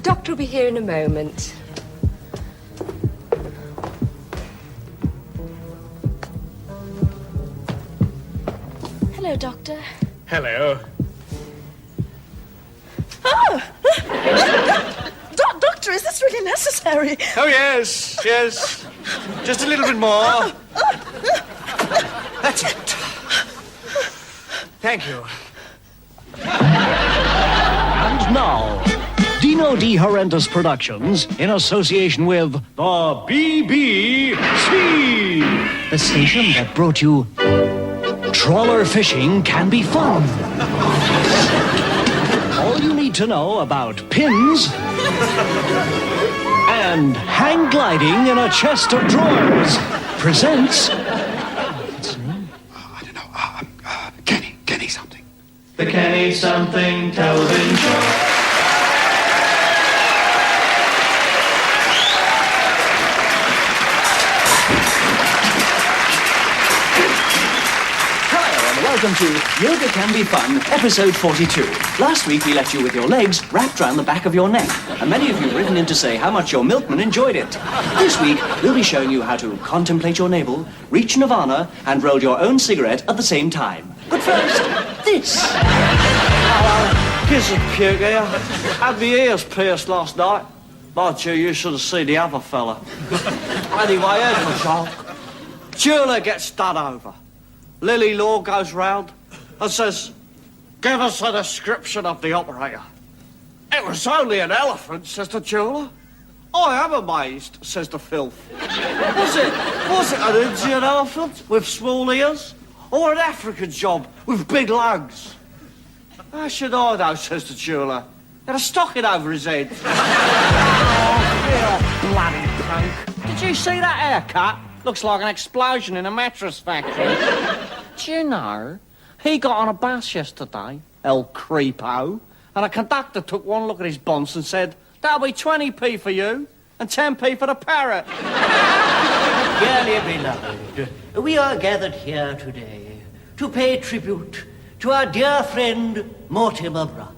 The doctor will be here in a moment. Hello, Doctor. Hello. Oh! Doctor, is this really necessary? Oh, yes. Just a little bit more. That's it. Thank you. And now, Dino De Horrendous Productions, in association with the BBC, the station that brought you Trawler Fishing Can Be Fun. All you need to know about pins and hang gliding in a chest of drawers presents... What's the name? I don't know. Kenny something. The Kenny Something Television Show. Welcome to Yoga Can Be Fun, episode 42. Last week we left you with your legs wrapped around the back of your neck, and many of you written in to say how much your milkman enjoyed it. This week we'll be showing you how to contemplate your navel, reach nirvana, and roll your own cigarette at the same time. But first, this. Hello, kiss and puke here. Had my ears pierced last night. Mind you should have seen the other fella. Anyway, here's the show. Julia gets done over. Lily Law goes round and says, "Give us a description of the operator." "It was only an elephant," says the jeweller. "I am amazed," says the filth. Was it an Indian elephant with small ears? Or an African job with big lungs? "How should I know," says the jeweller. "Had a stocking over his head." Oh, bloody punk. Did you see that haircut? Looks like an explosion in a mattress factory. Do you know, he got on a bus yesterday, El Creepo, and a conductor took one look at his bonds and said, "That'll be 20p for you and 10p for the parrot." Dearly beloved, we are gathered here today to pay tribute to our dear friend Mortimer Bruff,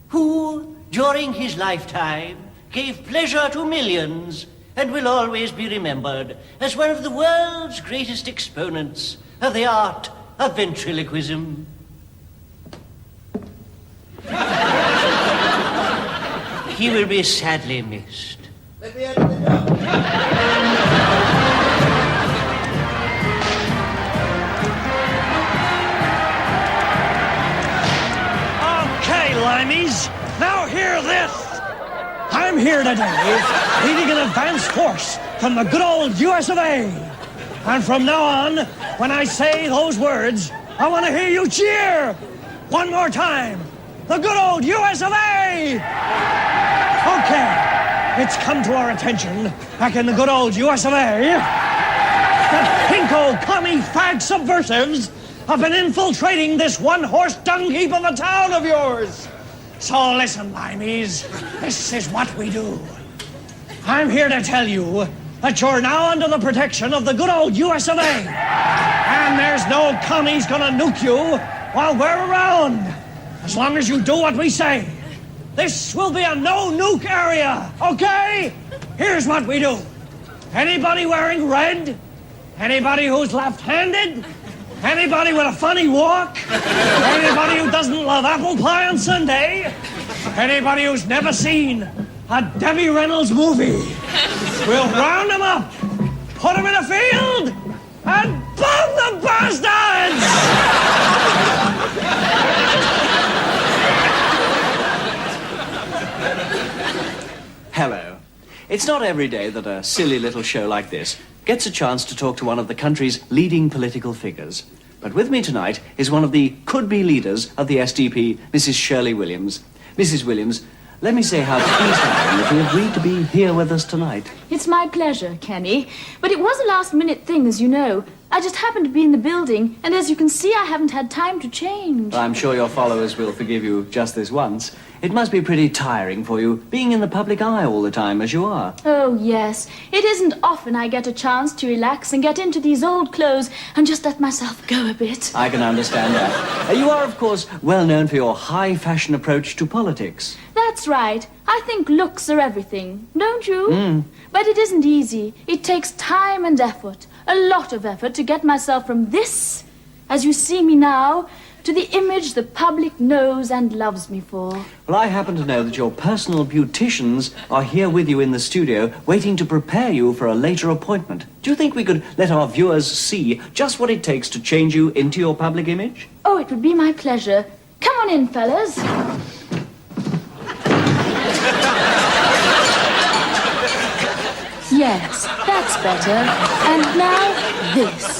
who, during his lifetime, gave pleasure to millions and will always be remembered as one of the world's greatest exponents of the art of ventriloquism. He will be sadly missed. Let me open the door. Okay, limeys, now hear this. I'm here today leading an advance force from the good old US of A. And from now on, when I say those words, I want to hear you cheer. One more time. The good old US of A. Okay, it's come to our attention back in the good old US of A that pinko, commie, fag subversives have been infiltrating this one-horse dung heap of a town of yours. So listen, limeys, this is what we do. I'm here to tell you that you're now under the protection of the good old US of A. And there's no commies gonna nuke you while we're around, as long as you do what we say. This will be a no-nuke area, okay? Here's what we do. Anybody wearing red? Anybody who's left-handed? Anybody with a funny walk? Anybody who doesn't love apple pie on Sunday? Anybody who's never seen a Debbie Reynolds movie? We'll round them up, put them in a field, and bomb the bastards! Hello. It's not every day that a silly little show like this gets a chance to talk to one of the country's leading political figures. But with me tonight is one of the could-be leaders of the SDP, Mrs. Shirley Williams. Mrs. Williams, let me say how pleased I am that you agreed to be here with us tonight. It's my pleasure, Kenny. But it was a last-minute thing, as you know. I just happened to be in the building, and as you can see, I haven't had time to change. I'm sure your followers will forgive you just this once. It must be pretty tiring for you, being in the public eye all the time as you are. Oh, yes. It isn't often I get a chance to relax and get into these old clothes and just let myself go a bit. I can understand that. You are, of course, well known for your high-fashion approach to politics. That's That's right. I think looks are everything, don't you? But it isn't easy. It takes time and effort, a lot of effort, to get myself from this, as you see me now, to the image the public knows and loves me for. Well, I happen to know that your personal beauticians are here with you in the studio, waiting to prepare you for a later appointment. Do you think we could let our viewers see just what it takes to change you into your public image? Oh, it would be my pleasure. Come on in, fellas. Yes, that's better. And now, this.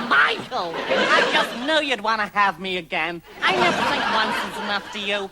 Michael, I just knew you'd want to have me again. I never think once is enough to you.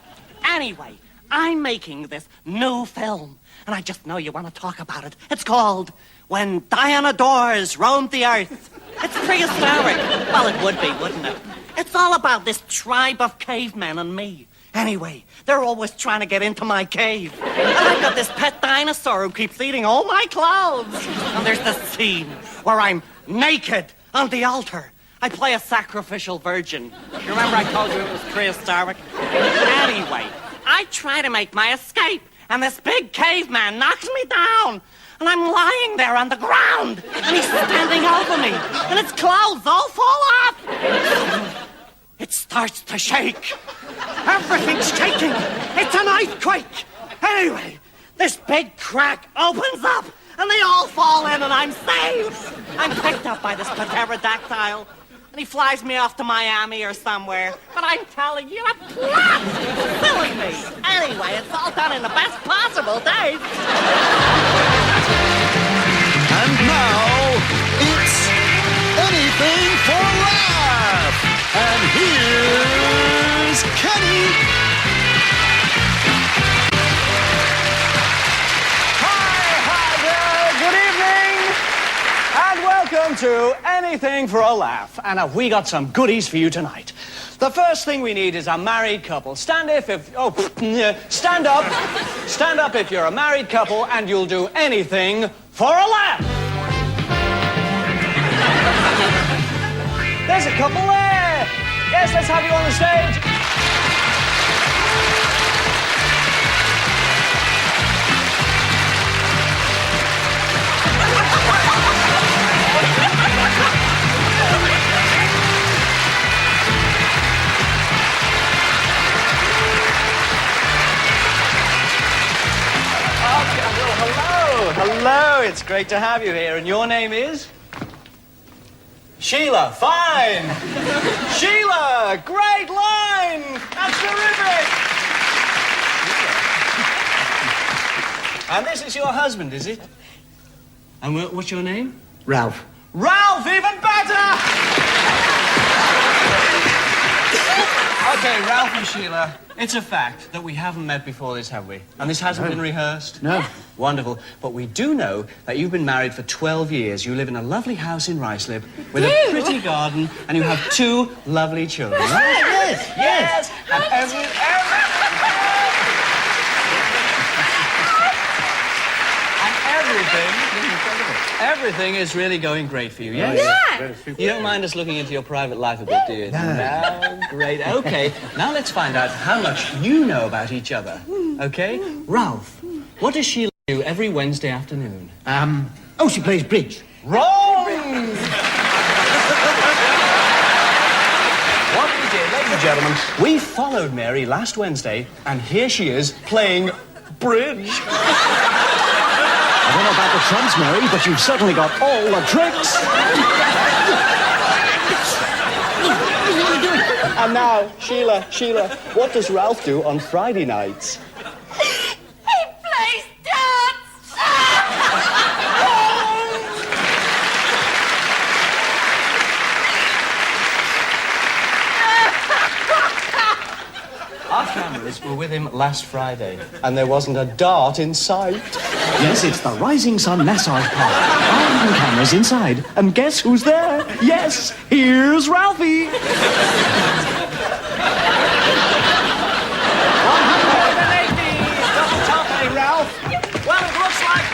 Anyway, I'm making this new film, and I just know you want to talk about it. It's called When Dinosaurs Roamed the Earth. It's prehistoric. Well, it would be, wouldn't it? It's all about this tribe of cavemen and me. Anyway, they're always trying to get into my cave. And I've got this pet dinosaur who keeps eating all my clothes. And there's this scene where I'm naked on the altar. I play a sacrificial virgin. You remember I told you it was prehistoric? Anyway, I try to make my escape, and this big caveman knocks me down. And I'm lying there on the ground, and he's standing over me, and his clothes all fall off. It starts to shake. Everything's shaking. It's an earthquake. Anyway, this big crack opens up, and they all fall in, and I'm saved. I'm picked up by this pterodactyl, and he flies me off to Miami or somewhere. But I'm telling you, a plot! Silly me. Anyway, it's all done in the best possible taste. And now, it's Anything for a Laugh. And here's Kenny. Hi there, good evening, and welcome to Anything for a Laugh. And have we got some goodies for you tonight? The first thing we need is a married couple. Stand up if you're a married couple, and you'll do anything for a laugh. There's a couple there. Yes, let's have you on the stage. Hello, it's great to have you here. And your name is? Sheila, fine. Sheila, great line. That's terrific. And this is your husband, is it? And what's your name? Ralph. Ralph, even better! Okay, Ralph and Sheila, it's a fact that we haven't met before this, have we? And this hasn't been rehearsed? No. Wonderful. But we do know that you've been married for 12 years. You live in a lovely house in Ruislip with a pretty garden, and you have 2 lovely children, right? Yes. And everything is really going great for you, yes? Yeah. You don't mind us looking into your private life a bit, do you? No. Great. Okay, now let's find out how much you know about each other. Okay? Ralph, what does Sheila do every Wednesday afternoon? She plays bridge. Wrong! What we did, ladies and gentlemen, we followed Mary last Wednesday, and here she is playing bridge. I don't know about the trumps, Mary, but you've certainly got all the tricks. And now, Sheila, what does Ralph do on Friday nights? He plays dance! Our cameras were with him last Friday, and there wasn't a dart in sight. Yes, it's the Rising Sun Massage Park. Our cameras inside. And guess who's there? Yes, here's Ralphie. Ralph. Well, it looks like,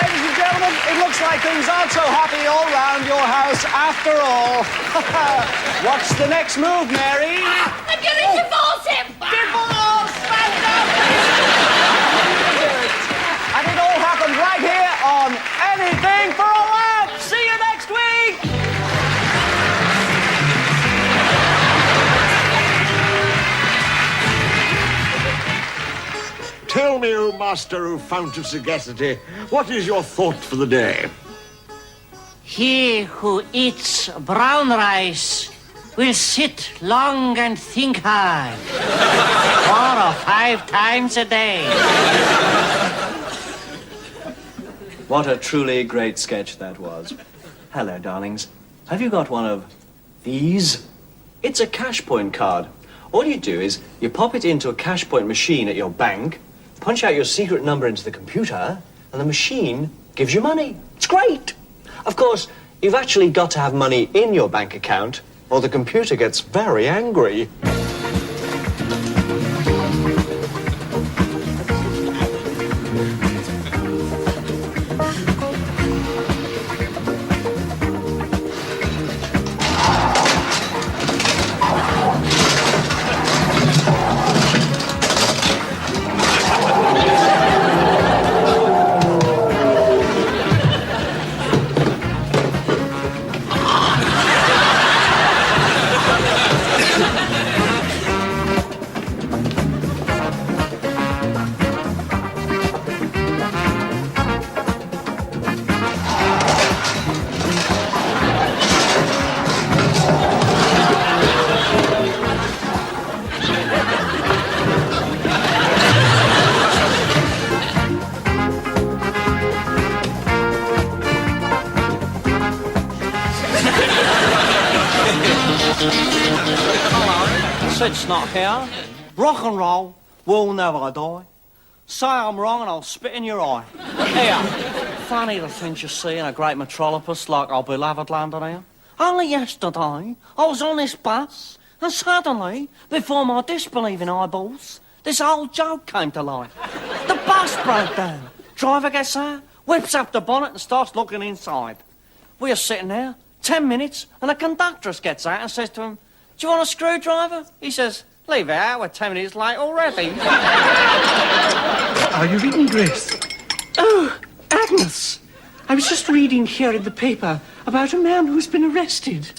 ladies and gentlemen, it looks like things aren't so happy all round your house after all. What's the next move, Mary? I'm gonna divorce him! Divorce! Tell me, O master, O fount of sagacity, what is your thought for the day? He who eats brown rice will sit long and think hard. 4 or 5 times a day. What a truly great sketch that was. Hello, darlings. Have you got one of these? It's a cash point card. All you do is you pop it into a cash point machine at your bank, punch out your secret number into the computer, and the machine gives you money. It's great. Of course, you've actually got to have money in your bank account, or the computer gets very angry. Sid's not here. Rock and roll will never die. Say I'm wrong and I'll spit in your eye. Here, funny the things you see in a great metropolis like our beloved London here. Only yesterday, I was on this bus, and suddenly, before my disbelieving eyeballs, this old joke came to life. The bus broke down. Driver gets out, whips up the bonnet and starts looking inside. We are sitting there, 10 minutes, and the conductress gets out and says to him, "Do you want a screwdriver?" He says, "Leave it out, we're 10 minutes late already." Are you reading, Grace? Oh, Agnes. I was just reading here in the paper about a man who's been arrested.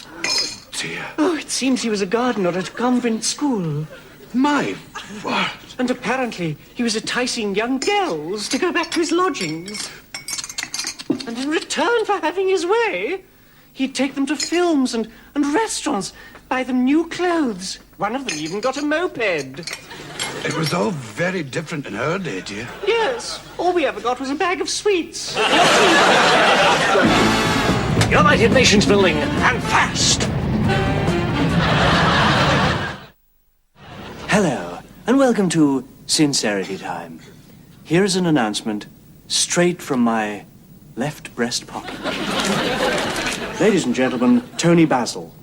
Dear. Oh, it seems he was a gardener at a convent school. My word. And apparently he was enticing young girls to go back to his lodgings. And in return for having his way, he'd take them to films and restaurants, buy them new clothes. One of them even got a moped. It was all very different in her day, dear. Yes, all we ever got was a bag of sweets. United Nations building, and fast! Hello, and welcome to Sincerity Time. Here is an announcement straight from my left breast pocket. Ladies and gentlemen, Tony Basil.